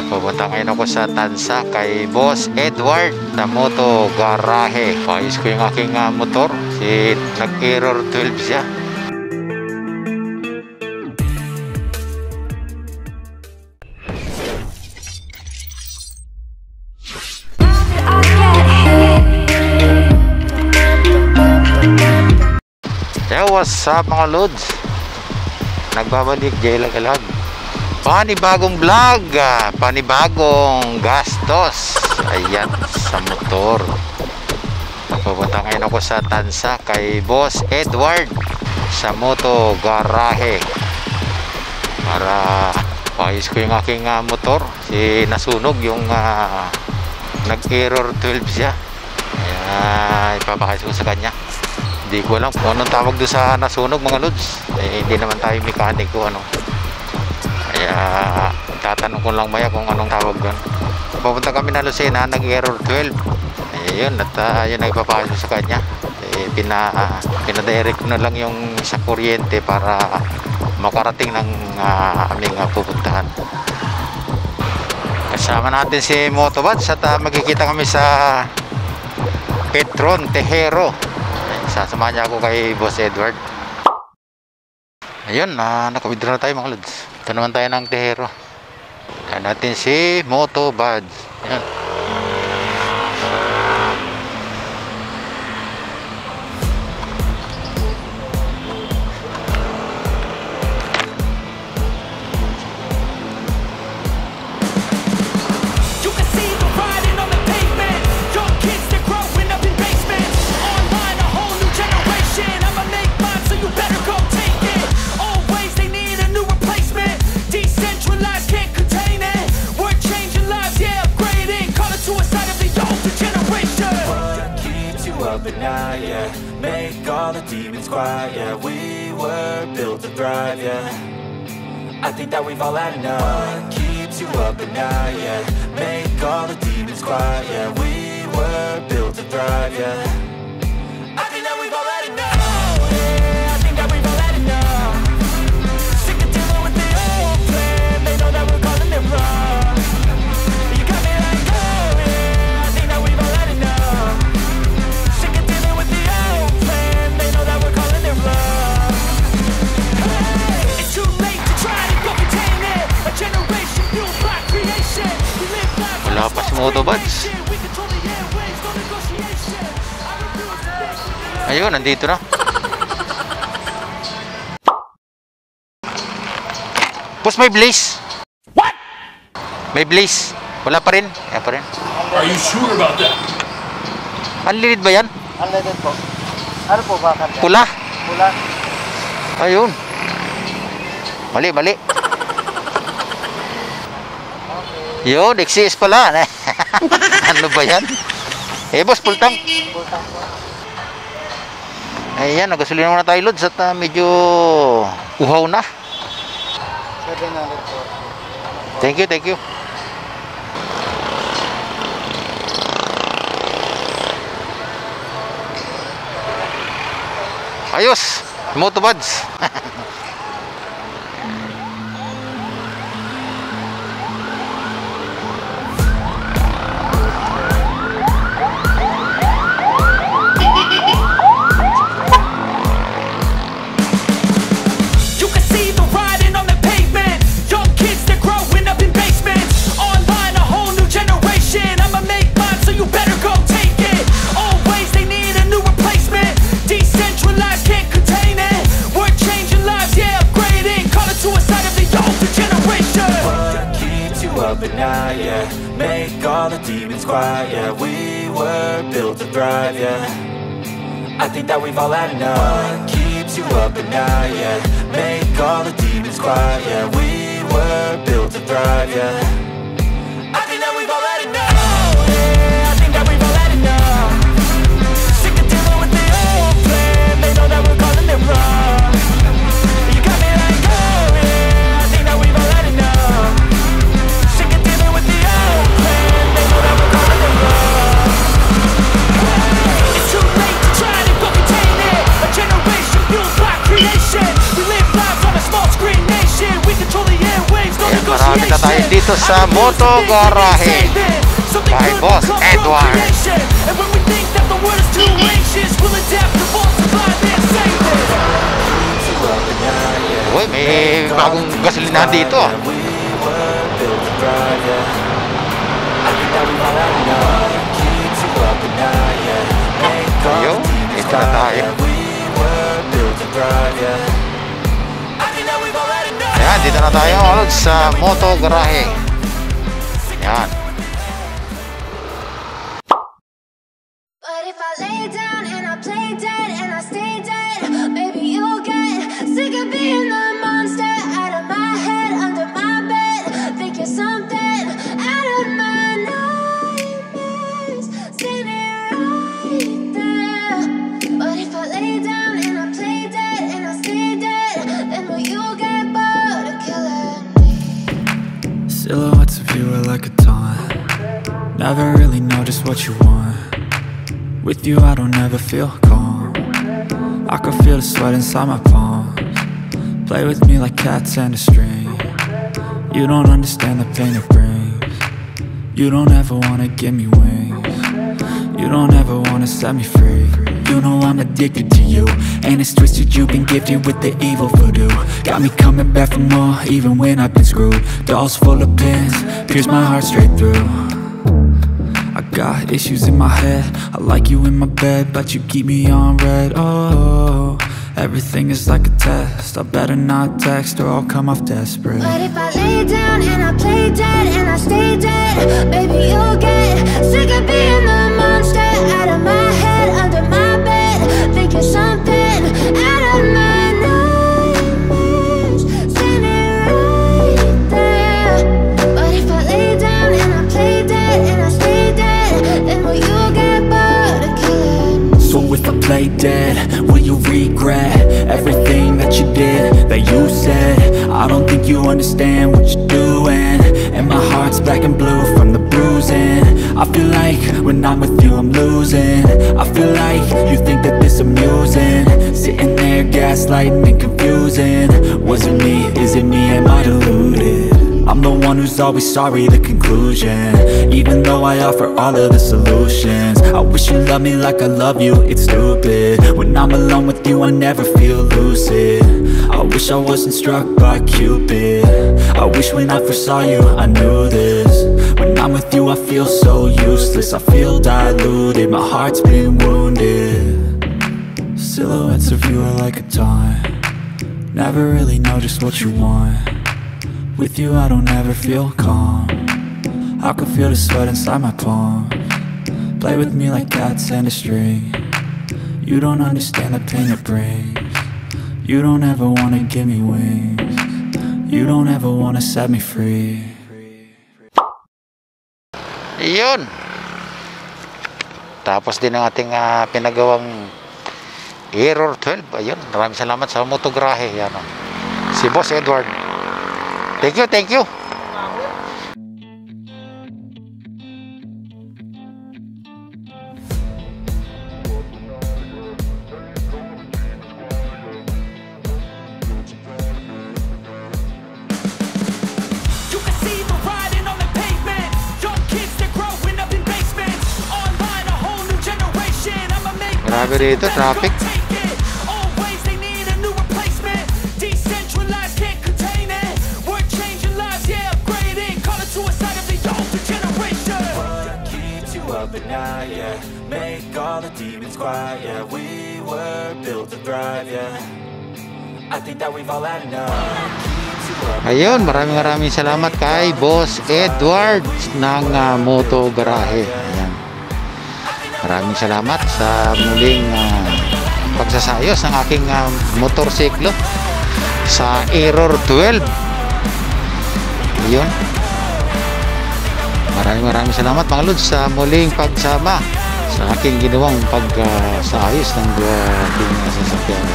Pupunta ngayon ako sa Tansa kay Boss Edward sa Moto Garahe. Ayos ko yung aking motor. Nag-error 12 siya. Yeah, what's up mga lods? Nagbabalik Jay Lagalag. Panibagong vlog, panibagong gastos. Ayan, sa motor. Pupunta ngayon ako sa Tansa kay Boss Edward sa Moto Garahe para ayos ko yung aking motor. Nasunog yung nag-error 12 siya. Kaya ipapakayos ko sa kanya. Hindi ko alam kung anong tawag doon sa nasunog mga lods. Hindi naman tayo mekaniko ano. Kaya tatanong ko lang maya kung anong tawag doon. Pupunta kami na Lucena, nag-error 12. Ayun, at yun ay ipapakasok sa kanya. Pinadirect na lang yung sa kuryente para makarating ng aming pupuntahan. Kasama natin si Motobots at magkikita kami sa Petron Tejero. Sasamahan niya ako kay Boss Edward. Ayun, nakawithdraw na tayo mga lods. Ito naman tayo ng Tejero. Kaya natin si Motobots. Ayun. Make all the demons quiet, yeah. We were built to thrive, yeah. I think that we've all had enough. What keeps you up at night, yeah. Make all the demons quiet, yeah. We were built to thrive, yeah. I think that we've all had enough. Yeah, I think that we've all had enough. Sick of dealing with the old plan. They know that we're calling it wrong. You got me like, oh yeah, I think that we've all had enough. Sick of dealing with the old plan. They know that we're calling it wrong. Hey, it's too late to try to go contain it. A generation fueled by creation. We live life. Wala pa si Motobots. Ayun, nandito na. Boss, may blaze. What? May blaze. Wala pa rin. Kaya pa rin. Are you sure about that? Unleaded ba yan? Unleaded po. Ano po ba? Pula. Pula. Ayun. Mali, mali. Yun, XCS pala. Ano ba yan? Boss, full tank. Full tank po. Ayan, nagasolina muna tayo lods at medyo uhaw na. 700 po. Thank you, thank you. Ayos, Motobots. Make all the demons quiet, yeah. We were built to thrive, yeah. I think that we've all had enough. What keeps you up at night, yeah. Make all the demons quiet, yeah. We were built to thrive, yeah. I think that we've all had enough. Yeah, I think that we've all had enough. Sick of dealing with the old plan. They know that we're calling it wrong. You got me like, oh yeah, I think that we've all had enough. Sick of dealing with the old plan. They know that we're calling it wrong. It's too late to try to go contain it. A generation fueled by creation. We live lives on a small screen nation. We control the airwaves, no negotiation. dito sa Moto Garahe kay Boss Edward. Uy, may bagong gasolinahan dito. Ayun, ito na tayo. Ayan, dito na tayo ulit sa Moto Garahe. Ayan. But if I lay down and I play dead and I stay dead, maybe you'll get sick of being the monster out of my head, under my bed. Think you're something out of my nightmares, standing right there. But if I lay down and I play dead and I stay dead, then will you get bored of killing me? Silhouettes of you are like a taunt. Never really know just what you want. With you I don't ever feel calm. I can feel the sweat inside my palms. Play with me like cats and a string. You don't understand the pain it brings. You don't ever wanna give me wings. You don't ever wanna set me free. You know I'm addicted to you, and it's twisted, you've been gifted with the evil voodoo. Got me coming back for more, even when I've been screwed. Dolls full of pins, pierce my heart straight through. I got issues in my head, I like you in my bed, but you keep me on red. Oh, everything is like a test, I better not text or I'll come off desperate. But if I lay down and I play dead and I stay dead, maybe you'll get sick of being the monster out of my head, under my bed. Think you're something out of my nightmares, standing right there. But if I lay down and I play dead and I stay dead, then will you get bored of killing me? So if I play dead, will you regret everything that you did, that you said? I don't think you understand what you're doing, and my heart's black and blue from the bruising. I feel like when I'm with you I'm losing. I feel like you think that this amusing, sitting there gaslighting and confusing. Was it me? Is it me? Am I deluded? I'm the one who's always sorry, the conclusion, even though I offer all of the solutions. I wish you loved me like I love you, it's stupid. When I'm alone with you I never feel lucid. I wish I wasn't struck by Cupid. I wish when I first saw you I knew this. When I'm with you I feel so useless, I feel diluted, my heart's been wounded. Silhouettes of you are like a taunt. Never really know just what you want. With you I don't ever feel calm. I can feel the sweat inside my palms. Play with me like cats and a string. You don't understand the pain it brings. You don't ever wanna give me wings. You don't ever wanna set me free. Iyon. Tapos din ang ating pinagawang Error 12. Ayun, maraming salamat sa Moto Garahe. Yan, si Boss Edward. Thank you, thank you. Grabe rito, traffic. Make all the demons quiet, yeah. We were built to thrive, yeah. I think that we've all had enough. Ayun, maraming salamat kay Boss Edward ng Moto Garahe. Ayan. Maraming salamat sa muling pagsasayos ng aking motorsiklo sa Error 12. Ayun. Maraming salamat mga lods sa muling pagsama sa aking ginawang pagsaayos ng aking sasakyan.